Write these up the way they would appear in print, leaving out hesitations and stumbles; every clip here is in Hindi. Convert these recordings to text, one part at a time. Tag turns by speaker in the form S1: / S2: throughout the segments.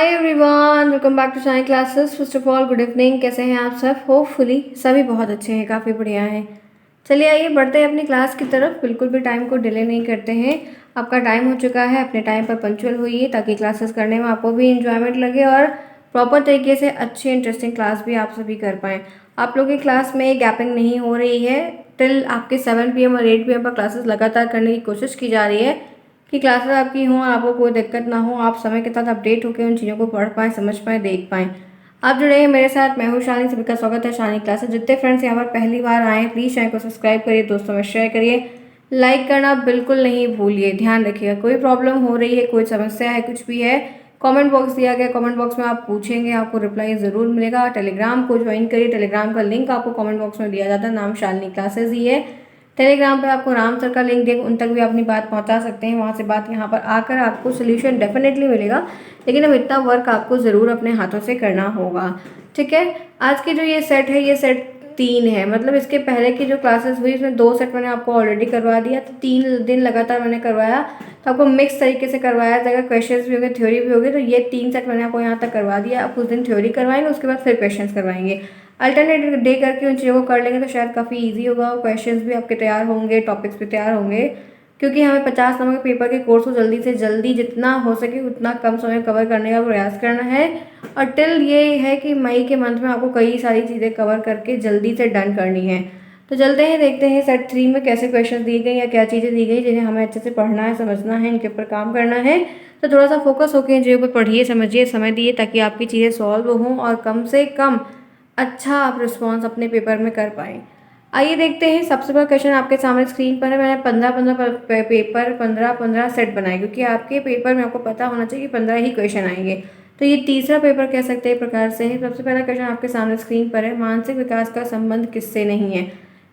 S1: Hi everyone, welcome back to science classes. First of all good evening. कैसे हैं आप सब? होपफुली सभी बहुत अच्छे हैं, काफ़ी बढ़िया हैं। चलिए आइए बढ़ते हैं अपनी क्लास की तरफ। बिल्कुल भी टाइम को डिले नहीं करते हैं। आपका टाइम हो चुका है, अपने टाइम पर पंक्चुअल होइए ताकि क्लासेस करने में आपको भी इंजॉयमेंट लगे और प्रॉपर तरीके से अच्छी इंटरेस्टिंग क्लास भी आप सभी कर पाएँ। आप लोगों की क्लास में गैपिंग नहीं हो रही है। टिल आपके 7 PM और 8 PM पर क्लासेस लगातार करने की कोशिश की जा रही है कि क्लासेस आपकी हों, आपको कोई दिक्कत ना हो, आप समय के साथ अपडेट होकर उन चीज़ों को पढ़ पाएँ, समझ पाएँ, देख पाएँ। आप जुड़े हैं मेरे साथ, मैं हूँ शानी। सभी का स्वागत है शानी क्लासेस। जितने फ्रेंड्स यहाँ पर पहली बार आए हैं प्लीज़ चैनल को सब्सक्राइब करिए, दोस्तों में शेयर करिए, लाइक करना बिल्कुल नहीं भूलिए। ध्यान रखिएगा, कोई प्रॉब्लम हो रही है, कोई समस्या है, कुछ भी है, कमेंट बॉक्स दिया गया, कमेंट बॉक्स में आप पूछेंगे, आपको रिप्लाई ज़रूर मिलेगा। टेलीग्राम को ज्वाइन करिए, टेलीग्राम का लिंक आपको कमेंट बॉक्स में दिया जाता है, नाम शालिनी क्लासेस ही है। टेलीग्राम पे आपको राम सर का लिंक देख उन तक भी अपनी बात पहुंचा सकते हैं। वहां से बात यहाँ पर आकर आपको सोल्यूशन डेफिनेटली मिलेगा, लेकिन अब इतना वर्क आपको ज़रूर अपने हाथों से करना होगा। ठीक है, आज की जो ये सेट है, ये सेट 3 है। मतलब इसके पहले की जो क्लासेस हुई उसमें 2 सेट मैंने आपको ऑलरेडी करवा दिया, तो 3 दिन लगातार मैंने करवाया, तो आपको मिक्स तरीके से करवाया जाएगा। क्वेश्चंस भी हो गए, थ्योरी भी हो गई, तो ये 3 सेट मैंने आपको यहाँ तक करवा दिया। आप कुछ दिन थ्योरी करवाएंगे, उसके बाद फिर क्वेश्चन करवाएंगे। अल्टरनेट डे करके उन चीज़ों को कर लेंगे तो शायद काफ़ी इजी होगा और क्वेश्चंस भी आपके तैयार होंगे, टॉपिक्स भी तैयार होंगे। क्योंकि हमें 50 नंबर के पेपर के कोर्स को जल्दी से जल्दी जितना हो सके उतना कम समय कवर करने का प्रयास करना है। और टिल ये है कि मई के मंथ में आपको कई सारी चीज़ें कवर करके जल्दी से डन करनी है। तो चलते हैं, देखते हैं सेट 3 में कैसे क्वेश्चन दिए गए या क्या चीज़ें दी गई जिन्हें हमें अच्छे से पढ़ना है, समझना है, इनके ऊपर काम करना है। तो थोड़ा सा फोकस होकर इन चीज़ों पर पढ़िए, समझिए, समय दिए ताकि आपकी चीज़ें सॉल्व हों और कम से कम अच्छा आप रिस्पॉन्स अपने पेपर में कर पाएँ। आइए देखते हैं, सबसे पहला क्वेश्चन आपके सामने स्क्रीन पर है। मैंने 15-15 पेपर 15-15 सेट बनाए, क्योंकि आपके पेपर में आपको पता होना चाहिए कि 15 ही क्वेश्चन आएंगे। तो ये तीसरा पेपर कह सकते हैं प्रकार से है। सबसे पहला क्वेश्चन आपके सामने स्क्रीन पर है, मानसिक विकास का संबंध किससे नहीं है।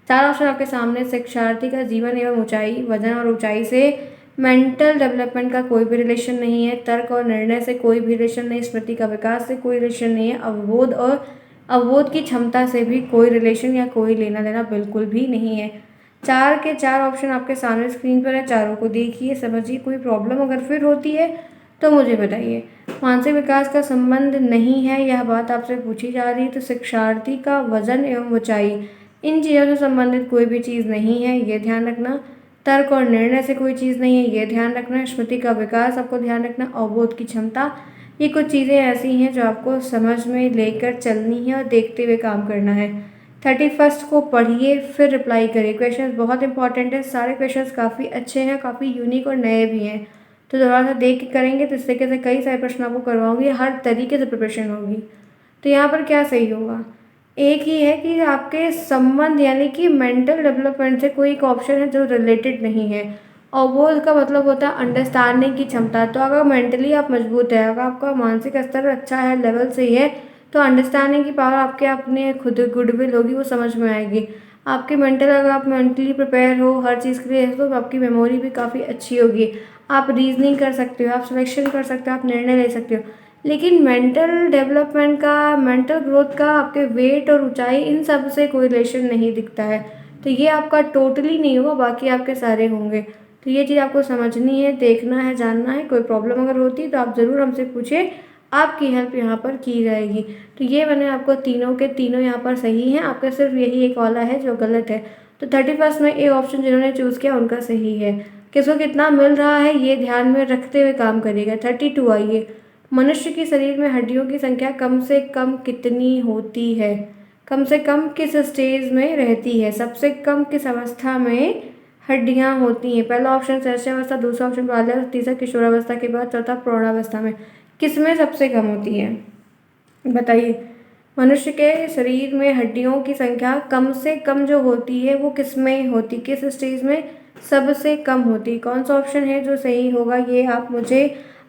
S1: 4 ऑप्शन आपके सामने। शिक्षार्थी का जीवन एवं ऊंचाई, वजन और ऊंचाई से मेंटल डेवलपमेंट का कोई भी रिलेशन नहीं है। तर्क और निर्णय से कोई भी रिलेशन नहीं। स्मृति का विकास से कोई रिलेशन नहीं है। अवबोध और अवबोध की क्षमता से भी कोई रिलेशन या कोई लेना देना बिल्कुल भी नहीं है। 4 के 4 ऑप्शन आपके सामने स्क्रीन पर है, चारों को देखिए, समझिए। कोई प्रॉब्लम अगर फिर होती है तो मुझे बताइए। मानसिक विकास का संबंध नहीं है, यह बात आपसे पूछी जा रही है, तो शिक्षार्थी का वजन एवं ऊंचाई, इन चीज़ों से संबंधित कोई भी चीज़ नहीं है, ये ध्यान रखना। तर्क और निर्णय से कोई चीज़ नहीं है, ये ध्यान रखना। स्मृति का विकास आपको ध्यान रखना। अवबोध की क्षमता, ये कुछ चीज़ें ऐसी हैं जो आपको समझ में लेकर चलनी है और देखते हुए काम करना है। 31 को पढ़िए फिर रिप्लाई करिए। क्वेश्चंस बहुत इंपॉर्टेंट है, सारे क्वेश्चंस काफ़ी अच्छे हैं, काफ़ी यूनिक और नए भी हैं। तो थोड़ा सा देख के करेंगे तो इस तरीके से कई सारे प्रश्न आपको करवाऊंगी, हर तरीके से प्रिपरेशन होगी। तो यहाँ पर क्या सही होगा? एक ही है कि आपके संबंध यानी कि मेंटल डेवलपमेंट से कोई एक ऑप्शन है जो रिलेटेड नहीं है। और वो इसका मतलब होता है अंडरस्टैंडिंग की क्षमता। तो अगर मेंटली आप मजबूत है, अगर आपका मानसिक स्तर अच्छा है, लेवल सही है, तो अंडरस्टैंडिंग की पावर आपके अपने खुद गुडविल होगी, वो समझ में आएगी। आपके मेंटल, अगर आप मेंटली प्रिपेयर हो हर चीज़ के लिए, तो आपकी मेमोरी भी काफ़ी अच्छी होगी। आप रीजनिंग कर सकते हो, आप सिलेक्शन कर सकते हो, आप निर्णय ले सकते हो। लेकिन मेंटल डेवलपमेंट का, मेंटल ग्रोथ का आपके वेट और ऊंचाई, इन सब से कोई रिलेशन नहीं दिखता है। तो ये आपका टोटली नहीं होगा, बाकी आपके सारे होंगे। तो ये चीज़ आपको समझनी है, देखना है, जानना है। कोई प्रॉब्लम अगर होती है तो आप ज़रूर हमसे पूछें, आपकी हेल्प यहाँ पर की जाएगी। तो ये मैंने आपको तीनों के तीनों यहाँ पर सही हैं, आपका सिर्फ यही एक वाला है जो गलत है। तो 31 में ए ऑप्शन जिन्होंने चूज़ किया उनका सही है। किसको कितना मिल रहा है ये ध्यान में रखते हुए काम करिएगा। 32 आइए, मनुष्य के शरीर में हड्डियों की संख्या कम से कम कितनी होती है? कम से कम किस स्टेज में रहती है? सबसे कम किस अवस्था में हड्डियां होती हैं? पहला ऑप्शन शैशवावस्था, दूसरा ऑप्शन बाल्यावस्था, तीसरा किशोरावस्था के बाद, चौथा प्रौढ़ावस्था में। किसमें सबसे कम होती है बताइए? मनुष्य के शरीर में हड्डियों की संख्या कम से कम जो होती है वो किसमें होती, किस स्टेज में सबसे कम होती है? कौन सा ऑप्शन है जो सही होगा ये आप मुझे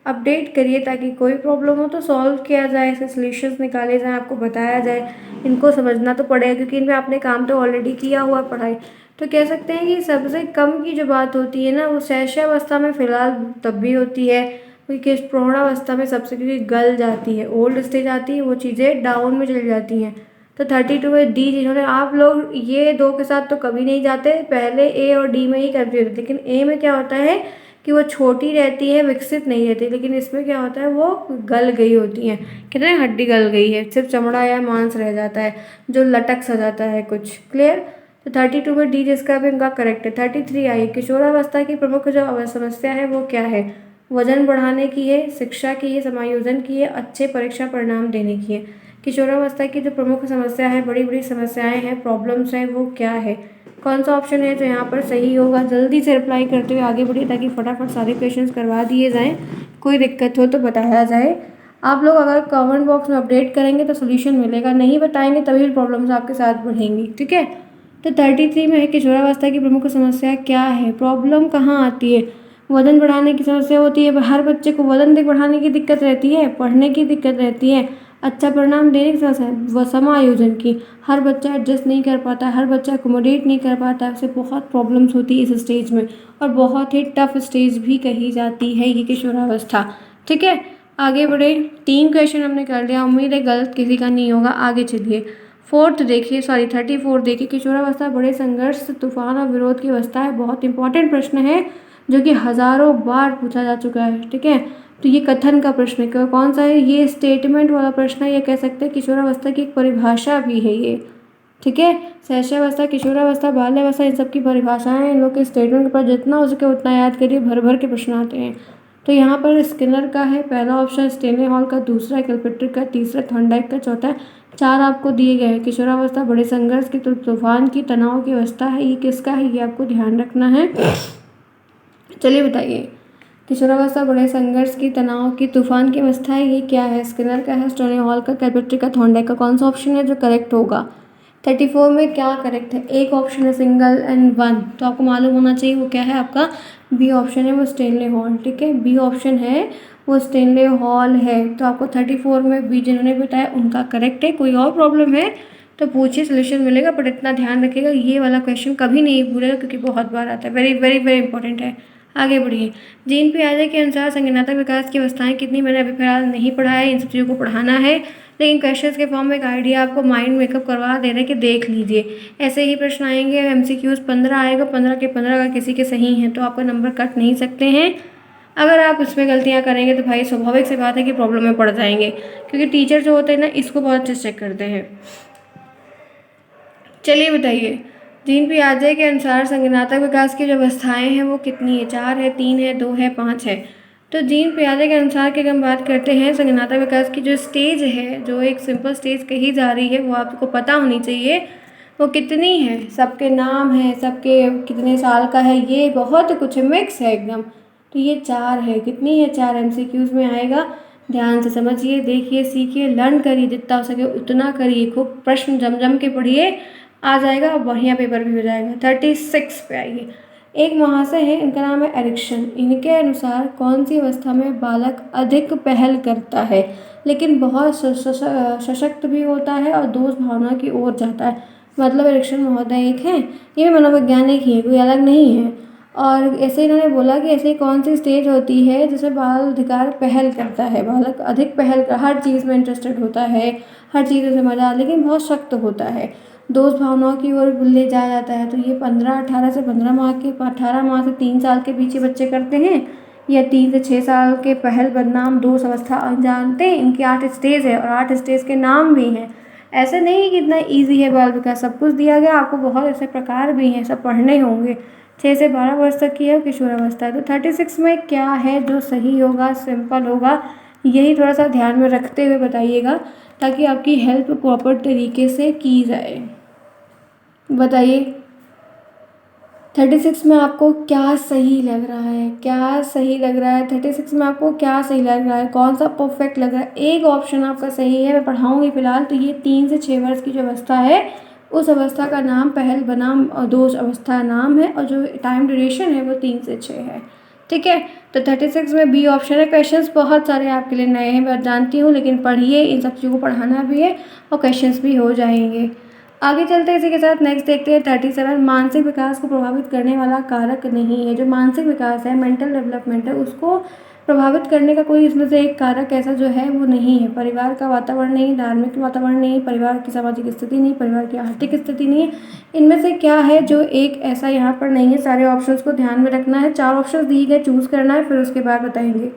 S1: अपडेट करिए, ताकि कोई प्रॉब्लम हो तो सॉल्व किया जाए, इसके सॉल्यूशंस निकाले जाएं, आपको बताया जाए। इनको समझना तो पड़ेगा क्योंकि इन पे आपने काम तो ऑलरेडी किया हुआ पढ़ाई। तो कह सकते हैं कि सबसे कम की जो बात होती है ना, वो शैशवावस्था में फिलहाल तब भी होती है, क्योंकि प्रौढ़ावस्था में सबसे, क्योंकि गल जाती है, ओल्ड स्टेज आती है, वो चीज़ें डाउन में चली जाती हैं। तो 32 है डी। जिन्होंने, आप लोग ये दो के साथ तो कभी नहीं जाते, पहले ए और डी में ही कंफ्यूज, लेकिन ए में क्या होता है कि वो छोटी रहती है, विकसित नहीं रहती, लेकिन इसमें क्या होता है, वो गल गई होती हैं। कहते हैं हड्डी गल गई है, सिर्फ चमड़ा या मांस रह जाता है जो लटक सा जाता है कुछ। क्लियर? तो 32 में डी जिसका भी उनका करेक्ट है। 33 आई, किशोरावस्था की प्रमुख जो समस्या है वो क्या है? वजन बढ़ाने की है, शिक्षा की है, समायोजन की है, अच्छे परीक्षा परिणाम देने की है। किशोरावस्था की जो प्रमुख समस्या है, बड़ी बड़ी समस्याएं हैं, प्रॉब्लम्स हैं, वो क्या है? कौन सा ऑप्शन है जो यहाँ पर सही होगा? जल्दी से रिप्लाई करते हुए आगे बढ़िए ताकि फटाफट सारे क्वेश्चंस करवा दिए जाएं, कोई दिक्कत हो तो बताया जाए। आप लोग अगर कमेंट बॉक्स में अपडेट करेंगे तो सोल्यूशन मिलेगा, नहीं बताएंगे तभी प्रॉब्लम्स आपके साथ बढ़ेंगी। ठीक है? तो 33 में है किशोरावस्था की प्रमुख समस्या क्या है? प्रॉब्लम कहाँ आती है? वजन बढ़ाने की समस्या होती है, हर बच्चे को वजन बढ़ाने की दिक्कत रहती है, पढ़ने की दिक्कत रहती है, अच्छा परिणाम देने की समस्या, व समायोजन की, हर बच्चा एडजस्ट नहीं कर पाता, हर बच्चा अकोमोडेट नहीं कर पाता, उससे बहुत प्रॉब्लम्स होती है इस स्टेज में, और बहुत ही टफ स्टेज भी कही जाती है ये किशोरावस्था। ठीक है? आगे बढ़े, 3 क्वेश्चन हमने कर लिया, उम्मीद है गलत किसी का नहीं होगा। आगे चलिए, 34 देखिए, किशोरावस्था बड़े संघर्ष, तूफान और विरोध की अवस्था है। बहुत इंपॉर्टेंट प्रश्न है जो कि हजारों बार पूछा जा चुका है। ठीक है? तो ये कथन का प्रश्न है, कौन सा है? ये स्टेटमेंट वाला प्रश्न है, ये कह सकते हैं किशोरावस्था की एक परिभाषा भी है ये। ठीक है? शैशवावस्था, किशोरावस्था, बाल्यावस्था, इन सब की परिभाषाएं हैं। इन लोग के स्टेटमेंट के ऊपर जितना हो सके उतना याद करिए, भर भर के प्रश्न आते हैं। तो यहाँ पर स्किनर का है पहला ऑप्शन, स्टेनले हॉल का दूसरा, किलपेट्रिक का तीसरा, थॉर्नडाइक का चौथा। 4 आपको दिए गए हैं। किशोरावस्था बड़े संघर्ष की, तूफान की, तनाव की अवस्था है, ये किसका है ये आपको ध्यान रखना है। चलिए बताइए, किशोरावस्था बड़े संघर्ष की, तनाव की, तूफान की अवस्था है, ये क्या है? स्किनर का है, स्टोनी हॉल का, किलपेट्रिक का, थॉर्नडाइक का। कौन सा ऑप्शन है जो करेक्ट होगा? 34 में क्या करेक्ट है? एक ऑप्शन है सिंगल एंड वन, तो आपको मालूम होना चाहिए वो क्या है आपका। बी ऑप्शन है वो स्टेनले हॉल। ठीक है? बी ऑप्शन है वो स्टेनले हॉल है। तो आपको 34 में बी जिन्होंने बताया उनका करेक्ट है। कोई और प्रॉब्लम है तो पूछिए, सोल्यूशन मिलेगा, बट इतना ध्यान रखिएगा ये वाला क्वेश्चन कभी नहीं भूलेगा क्योंकि बहुत बार आता है, वेरी वेरी वेरी इंपॉर्टेंट है। आगे बढ़िए, जीन पियाजे के अनुसार संज्ञानात्मक विकास की अवस्थाएं कितनी? मैंने अभी फिलहाल नहीं पढ़ा है, इन सब चीज़ों को पढ़ाना है, लेकिन क्वेश्चंस के फॉर्म में एक आइडिया आपको माइंड मेकअप करवा दे रहे कि देख लीजिए। ऐसे ही प्रश्न आएंगे, MCQs 15 आएगा, 15 के 15 अगर किसी के सही हैं तो आपका नंबर कट नहीं सकते हैं। अगर आप इसमें गलतियां करेंगे तो भाई स्वाभाविक सी बात है कि प्रॉब्लम में पड़ जाएंगे, क्योंकि टीचर जो होते हैं ना इसको बहुत अच्छे से चेक करते हैं। चलिए बताइए, जीन पियाजे के अनुसार संज्ञानात्मक विकास की जो अवस्थाएं हैं वो कितनी है? 4 है, 3 है, 2 है, 5 है। तो जीन पियाजे के अनुसार की हम बात करते हैं, संज्ञानात्मक विकास की जो स्टेज है, जो एक सिंपल स्टेज कही जा रही है, वो आपको पता होनी चाहिए वो कितनी है। सबके नाम है, सबके कितने साल का है, ये बहुत कुछ मिक्स है एकदम। तो ये 4 है। कितनी है? 4 MCQs में आएगा। ध्यान से समझिए, देखिए, सीखिए, लर्न करिए, जितना हो सके उतना करिए, खूब प्रश्न जम जम के पढ़िए, आ जाएगा और बढ़िया पेपर भी हो जाएगा। 36 पे आइए, एक महाशय है, इनका नाम है एरिक्सन। इनके अनुसार कौन सी अवस्था में बालक अधिक पहल करता है लेकिन बहुत सशक्त भी होता है और दोष भावना की ओर जाता है? मतलब एरिक्सन महोदय एक हैं, ये मनोवैज्ञानिक ही है, कोई अलग नहीं है। और ऐसे इन्होंने बोला कि ऐसी कौन सी स्टेज होती है जिसमें बाल अधिकार पहल करता है, बालक अधिक पहल कर, हर चीज़ में इंटरेस्टेड होता है, हर चीज़ में मजा, लेकिन बहुत सख्त होता है, दोस्त भावनाओं की ओर ले जाया जाता है। तो ये 18 से 15 माह के, 18 माह से 3 साल के बीच बच्चे करते हैं, या 3 से 6 साल के पहल बदनाम दोष अवस्था जानते हैं। इनकी 8 स्टेज है और 8 स्टेज के नाम भी हैं। ऐसे नहीं कि इतना ईजी है बाल विकास, सब कुछ दिया गया आपको, बहुत ऐसे प्रकार भी हैं, सब पढ़ने होंगे। 6 से 12 वर्ष तक की है किशोरावस्था। तो 36 में क्या है जो सही होगा, सिंपल होगा, यही थोड़ा सा ध्यान में रखते हुए बताइएगा ताकि आपकी हेल्प प्रॉपर तरीके से की जाए। बताइए 36 में आपको क्या सही लग रहा है? क्या सही लग रहा है 36 में आपको? क्या सही लग रहा है? कौन सा परफेक्ट लग रहा है? एक ऑप्शन आपका सही है, मैं पढ़ाऊँगी फिलहाल। तो ये 3 से 6 वर्ष की जो अवस्था है उस अवस्था का नाम पहल बनाम दोष अवस्था नाम है, और जो टाइम ड्यूरेशन है वो 3 से 6 है। ठीक है? तो 36 में बी ऑप्शन है। क्वेश्चंस बहुत सारे आपके लिए नए हैं, मैं जानती हूँ, लेकिन पढ़िए, इन सब चीज़ों को पढ़ाना भी है और क्वेश्चंस भी हो जाएंगे। आगे चलते हैं, इसी के साथ नेक्स्ट देखते हैं 37, मानसिक विकास को प्रभावित करने वाला कारक नहीं है। जो मानसिक विकास है, मेंटल डेवलपमेंट है, उसको प्रभावित करने का कोई इसमें से एक कारक ऐसा जो है वो नहीं है। परिवार का वातावरण नहीं, धार्मिक वातावरण नहीं, परिवार की सामाजिक स्थिति नहीं, परिवार की आर्थिक स्थिति नहीं है। इनमें से क्या है जो एक ऐसा यहाँ पर नहीं है। सारे ऑप्शंस को ध्यान में रखना है। 4 ऑप्शंस दिए गए, चूज़ करना है, फिर उसके बाद बताएंगे।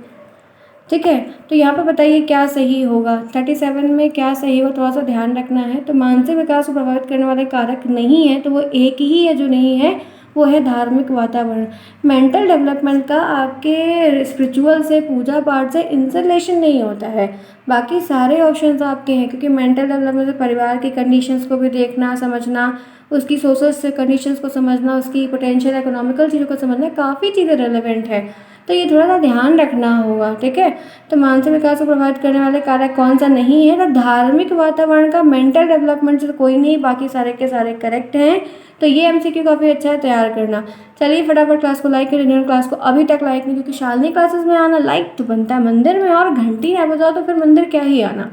S1: ठीक है, तो यहाँ पर बताइए क्या सही होगा। 37 में क्या सही हो, थोड़ा सा ध्यान रखना है। तो मानसिक विकास को प्रभावित करने वाले कारक नहीं है, तो वो एक ही है जो नहीं है, वो है धार्मिक वातावरण। मेंटल डेवलपमेंट का आपके स्पिरिचुअल से, पूजा पाठ से इनसे रिलेशन नहीं होता है। बाकी सारे ऑप्शंस आपके हैं, क्योंकि मेंटल डेवलपमेंट से परिवार की कंडीशंस को भी देखना, समझना, उसकी सोशल कंडीशंस को समझना, उसकी पोटेंशियल इकोनॉमिकल चीज़ों को समझना, काफ़ी चीज़ें रेलेवेंट है। तो ये थोड़ा सा ध्यान रखना होगा। ठीक है, तो मानसिक विकास को प्रभावित करने वाले कारक कौन सा नहीं है, तो धार्मिक वातावरण का। मेंटल डेवलपमेंट से कोई नहीं, बाकी सारे के सारे करेक्ट हैं। तो ये एमसीक्यू काफ़ी अच्छा है, तैयार करना। चलिए फटाफट क्लास को लाइक करें, जिन्होंने क्लास को अभी तक लाइक नहीं, क्योंकि शालिनी क्लासेस में आना लाइक तो बनता है, मंदिर में और घंटी ना बजाओ तो फिर मंदिर क्या ही आना।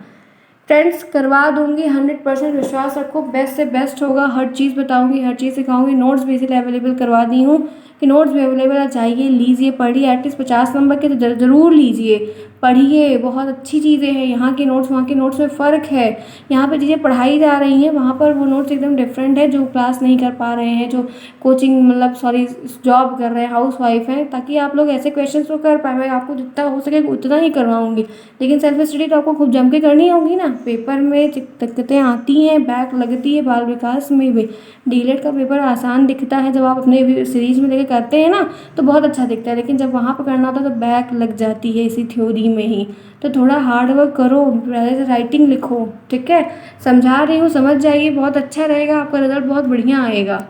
S1: फ्रेंड्स करवा दूंगी, 100% विश्वास रखो, बेस्ट से बेस्ट होगा। हर चीज़ बताऊंगी, हर चीज़ सिखाऊंगी। नोट्स भी इसीलिए अवेलेबल करवा दी हूँ कि नोट्स भी अवेलेबल है, चाहिए लीजिए, पढ़िए। एटलीस्ट 50 नंबर के तो ज़रूर लीजिए, पढ़िए। बहुत अच्छी चीज़ें हैं, यहाँ के नोट्स वहाँ के नोट्स में फ़र्क है। यहाँ पर चीज़ें पढ़ाई जा रही हैं, वहाँ पर वो नोट्स एकदम डिफरेंट है। जो क्लास नहीं कर पा रहे हैं, जो कोचिंग मतलब सॉरी जॉब कर रहे हैं, हाउस वाइफ हैं, ताकि आप लोग ऐसे क्वेश्चन तो कर पाए। मैं आपको जितना हो सके उतना ही करवाऊँगी, लेकिन सेल्फ स्टडी तो आपको खूब जम के करनी होगी ना। पेपर में दिक्कतें आती हैं, बैक लगती है, बाल विकास में भी। डीलेट का पेपर आसान दिखता है, जब आप अपने सीरीज में लेके करते हैं ना तो बहुत अच्छा दिखता है, लेकिन जब वहाँ पर करना होता है तो बैक लग जाती है इसी थ्योरी में ही। तो थोड़ा हार्ड वर्क करो, पहले से राइटिंग लिखो। ठीक है, समझा रही हूँ, समझ जाइए, बहुत अच्छा रहेगा, आपका रिजल्ट बहुत बढ़िया आएगा।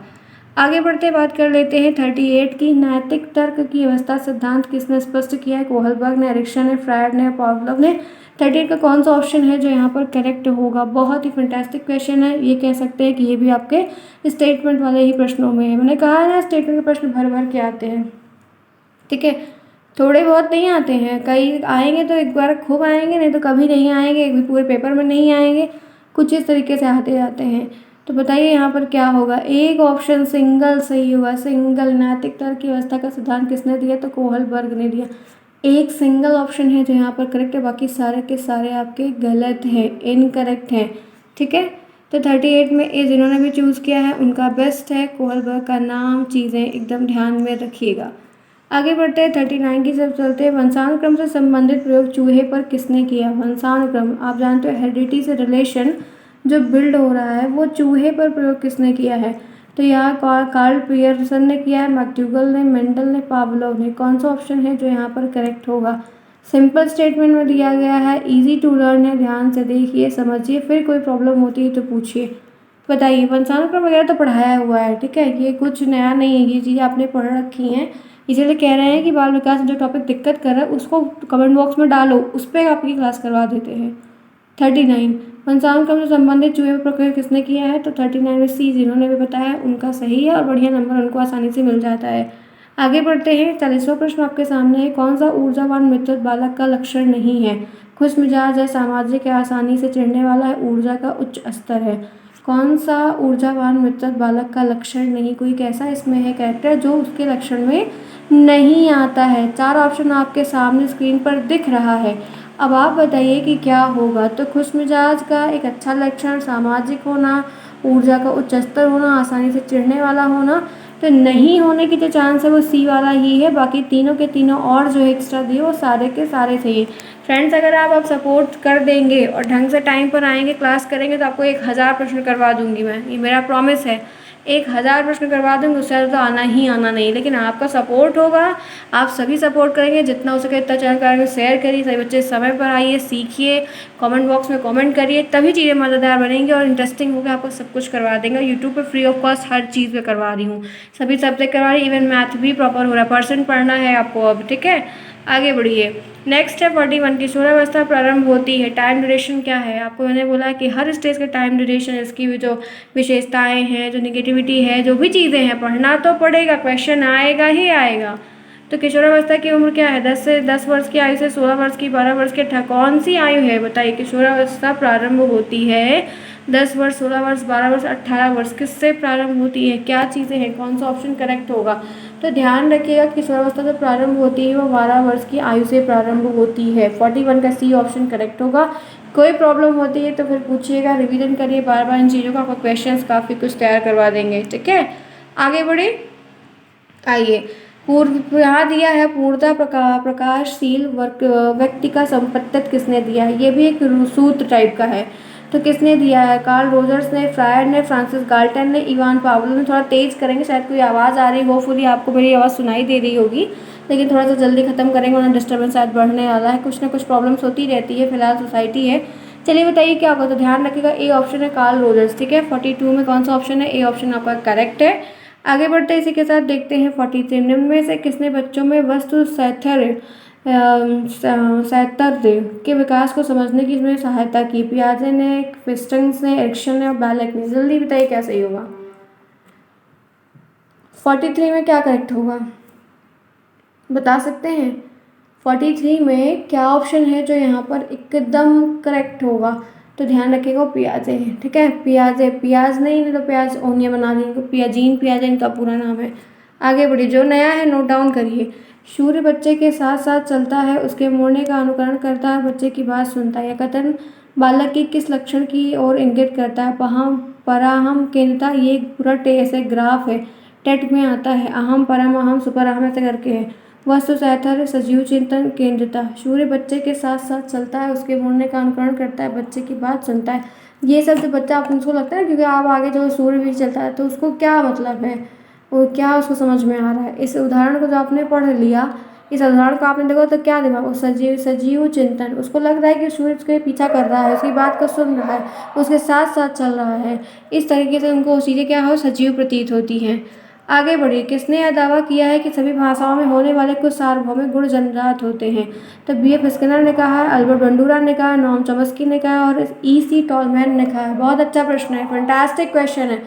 S1: आगे बढ़ते बात कर लेते हैं 38 की। नैतिक तर्क की अवस्था सिद्धांत किसने स्पष्ट किया है? कोहलबर्ग ने, एरिक्सन ने, फ्रायड ने, पावलोव ने। 38 का कौन सा ऑप्शन है जो यहाँ पर करेक्ट होगा? बहुत ही फैंटास्टिक क्वेश्चन है, ये कह सकते हैं कि ये भी आपके स्टेटमेंट वाले ही प्रश्नों में है। मैंने कहा है ना, स्टेटमेंट के प्रश्न भर भर के आते हैं। ठीक है, थोड़े बहुत नहीं आते हैं, कई आएंगे तो एक बार खूब आएंगे, नहीं तो कभी नहीं आएंगे, एक भी पूरे पेपर में नहीं आएंगे, कुछ इस तरीके से आते जाते हैं। तो बताइए यहाँ पर क्या होगा? एक ऑप्शन सिंगल सही होगा, सिंगल। नैतिक तर्क की अवस्था का सिद्धांत किसने दिया? तो कोहलबर्ग ने दिया। एक सिंगल ऑप्शन है जो यहाँ पर करेक्ट है, बाकी सारे के सारे आपके गलत हैं, इनकरेक्ट हैं। ठीक है, तो 38 में ए जिन्होंने भी चूज़ किया है उनका बेस्ट है। कोहलबर्ग का नाम, चीज़ें एकदम ध्यान में रखिएगा। आगे बढ़ते हैं 39 की तरफ चलते हैं। वंशानुक्रम से संबंधित प्रयोग चूहे पर किसने किया? वंशानुक्रम, आप जानते हो हेरिडिटी से रिलेशन जो बिल्ड हो रहा है, वो चूहे पर प्रयोग किसने किया है? तो यहाँ कार्ल पियर्सन ने किया है, मैक्ड्यूगल ने, मेंडल ने, पावलोव ने। कौन सा ऑप्शन है जो यहाँ पर करेक्ट होगा? सिंपल स्टेटमेंट में दिया गया है, इजी टू लर्न है, ध्यान से देखिए, समझिए, फिर कोई प्रॉब्लम होती है तो पूछिए। बताइए, वंशानुक्रम वगैरह तो पढ़ाया हुआ है। ठीक है, ये कुछ नया नहीं है, ये चीज़ें आपने पढ़ रखी हैं। इसीलिए कह रहे हैं कि बाल विकास में जो टॉपिक दिक्कत कर रहा है उसको कमेंट बॉक्स में डालो, उस पर आपकी क्लास करवा देते हैं। 39 वंशानुक्रम से संबंधित चूहे पर प्रयोग किसने किया है? तो 39 में सी जिन्होंने भी बताया उनका सही है, और बढ़िया नंबर उनको आसानी से मिल जाता है। आगे बढ़ते हैं, 40वां प्रश्न आपके सामने है। कौन सा ऊर्जावान मित्र बालक का लक्षण नहीं है? खुश मिजाज है, सामाजिक है, आसानी से चिढ़ने वाला है, ऊर्जा का उच्च स्तर है। कौन सा ऊर्जावान मित्र बालक का लक्षण नहीं? कोई कैसा इसमें है कैरेक्टर जो उसके लक्षण में नहीं आता है? 4 ऑप्शन आपके सामने स्क्रीन पर दिख रहा है, अब आप बताइए कि क्या होगा। तो खुश मिजाज का एक अच्छा लक्षण, सामाजिक होना, ऊर्जा का उच्च स्तर होना, आसानी से चिढ़ने वाला होना। तो नहीं होने की जो चांस है वो सी वाला ही है, बाकी तीनों के तीनों और जो एक्स्ट्रा दिए वो सारे के सारे सही है। फ्रेंड्स अगर आप सपोर्ट कर देंगे और ढंग से टाइम पर आएंगे, क्लास करेंगे, तो आपको 1000 प्रश्न करवा दूंगी मैं, ये मेरा प्रॉमिस है। 1000 प्रश्न करवा दूंगी, उससे ज़्यादा तो आना ही आना नहीं, लेकिन आपका सपोर्ट होगा, आप सभी सपोर्ट करेंगे, जितना हो सके इतना चैनल करेंगे, शेयर करिए, सभी बच्चे समय पर आइए, सीखिए, कमेंट बॉक्स में कमेंट करिए, तभी चीज़ें मज़ेदार बनेंगी और इंटरेस्टिंग होकर आपको सब कुछ करवा देंगे। यूट्यूब पर फ्री ऑफ कॉस्ट हर चीज़ पे करवा रही हूँ, सभी सब्जेक्ट करवा रही, इवन मैथ भी प्रॉपर हो रहा है, परसेंट पढ़ना है आपको अब। ठीक है, आगे बढ़िए। नेक्स्ट है 41 की किशोरावस्था प्रारंभ होती है, टाइम ड्यूरेशन क्या है? आपको मैंने बोला कि हर स्टेज का टाइम ड्यूरेशन, इसकी भी जो विशेषताएं हैं, जो निगेटिविटी है, जो भी चीज़ें हैं, पढ़ना तो पड़ेगा, क्वेश्चन आएगा ही आएगा। तो किशोरावस्था की उम्र क्या है? 10 वर्ष की आयु से 16 वर्ष की, 12 वर्ष की, कौन सी आयु है बताइए? किशोरावस्था प्रारंभ होती है 10 वर्ष, 16 वर्ष, 12 वर्ष, 18 वर्ष, किससे प्रारंभ होती है? क्या चीज़ें हैं? कौन सा ऑप्शन करेक्ट होगा? तो ध्यान रखिएगा कि किशोरावस्था जो प्रारंभ होती है वो 12 वर्ष की आयु से प्रारंभ होती है। 41 का सी ऑप्शन करेक्ट होगा। कोई प्रॉब्लम होती है तो फिर पूछिएगा, रिवीजन करिए बार बार इन चीज़ों का, आपको क्वेश्चंस काफ़ी कुछ तैयार करवा देंगे। ठीक है, आगे बढ़े। आइए, पूर्व यहाँ दिया है पूर्णतः प्रकाशशील व्यक्ति का संपत्तित्व किसने दिया है। ये भी एक सूत्र टाइप का है। तो किसने दिया है? कार्ल रोजर्स ने, फ्रायड ने, फ्रांसिस गाल्टन ने, इवान पावलो ने। थोड़ा तेज करेंगे, शायद कोई आवाज़ आ रही, होपफुली आपको मेरी आवाज़ सुनाई दे रही होगी, लेकिन थोड़ा सा जल्दी खत्म करेंगे वरना डिस्टर्बेंस शायद बढ़ने वाला है। कुछ ना कुछ प्रॉब्लम्स होती रहती है, फिलहाल सोसाइटी है। चलिए बताइए क्या होगा। तो ध्यान रखिएगा, ए ऑप्शन है कार्ल रोजर्स। ठीक है, 42 में कौन सा ऑप्शन है? ए ऑप्शन आपका करेक्ट है। आगे बढ़ते इसी के साथ देखते हैं 43। निम्न में से किसने बच्चों में वस्तु साहचर्य के विकास को समझने की इसमें सहायता की? पियाजे ने, क्विस्टन्स ने, एरिक्सन ने और बैलेक ने। जल्दी बताइए क्या सही होगा। 43 में क्या करेक्ट होगा, बता सकते हैं? 43 में क्या ऑप्शन है जो यहाँ पर एकदम करेक्ट होगा? तो ध्यान रखिएगा पियाजे है। ठीक है, पियाजे, पियाज नहीं तो प्याज ओनिया बना देंगे, पियाजीन पियाजे इनका पूरा नाम है। आगे बढ़िए, जो नया है नोट डाउन करिए। सूर्य बच्चे के साथ साथ चलता है, उसके मुड़ने का अनुकरण करता है, बच्चे की बात सुनता है। यह कथन बालक की किस लक्षण की ओर इंगित करता है? पराहम केंद्रता, ये एक पूरा ऐसे ग्राफ है, टेट में आता है। अहम, परम अहम, सुपर अहम ऐसे करके है। वस्तु साहचर्य, सजीव चिंतन, केंद्रता। सूर्य बच्चे के साथ साथ चलता है, उसके बोलने का अनुकरण करता है, बच्चे की बात सुनता है। ये सब जो बच्चा आपको लगता है, क्योंकि आप आगे जो सूर्य भी चलता है तो उसको क्या मतलब है, वो क्या उसको समझ में आ रहा है। इस उदाहरण को जो आपने पढ़ लिया, इस उदाहरण को आपने देखा तो क्या दिमाग, वो सजीव चिंतन, उसको लग रहा है कि सूर्य उसके पीछा कर रहा है, उसकी बात को सुन रहा है, उसके साथ साथ चल रहा है। इस तरीके से उनको चीज़ें क्या हो, सजीव प्रतीत होती हैं। आगे बढ़िए, किसने यह दावा किया है कि सभी भाषाओं में होने वाले कुछ सार्वभौमिक गुण जन्मजात होते हैं? तो B.F. स्किनर ने कहा है, अल्बर्ट बंडूरा ने कहा, नॉम चॉम्स्की ने कहा और E.C. टॉलमैन ने कहा है। बहुत अच्छा प्रश्न है, फैंटास्टिक क्वेश्चन है।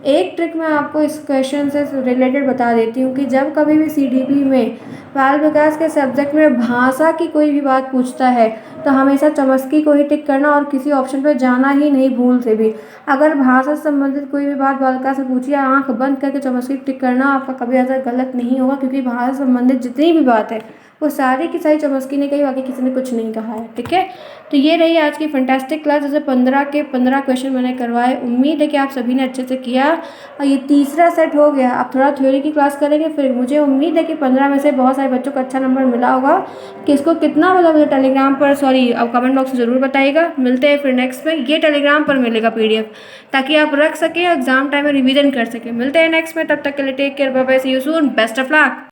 S1: एक ट्रिक मैं आपको इस क्वेश्चन से रिलेटेड बता देती हूँ कि जब कभी भी CDP में बाल विकास के सब्जेक्ट में भाषा की कोई भी बात पूछता है तो हमेशा चॉम्स्की को ही टिक करना और किसी ऑप्शन पर जाना ही नहीं भूल से भी। अगर भाषा से संबंधित कोई भी बात बालिका से पूछिए, आंख बंद करके चॉम्स्की टिक करना, आपका कभी ऐसा गलत नहीं होगा, क्योंकि भाषा से संबंधित जितनी भी बात है वो सारी की सारी चॉम्स्की ने कही, बाकी किसी ने कुछ नहीं कहा है। ठीक है, तो ये रही आज की फैंटास्टिक क्लास। जैसे 15 के 15 क्वेश्चन मैंने करवाए, उम्मीद है कि आप सभी ने अच्छे से किया और ये तीसरा सेट हो गया। अब थोड़ा थ्योरी की क्लास करेंगे, फिर मुझे उम्मीद है कि 15 में से बहुत सारे बच्चों को अच्छा नंबर मिला होगा। किसको कितना मिला मुझे टेलीग्राम पर, सॉरी अब कमेंट बॉक्स में ज़रूर बताइएगा। मिलते हैं फिर नेक्स्ट में, ये टेलीग्राम पर मिलेगा PDF, ताकि आप रख सकें एग्जाम टाइम में रिवीजन कर सकें। मिलते हैं नेक्स्ट में, तब तक के लिए take care, bye bye, see you soon, best of luck.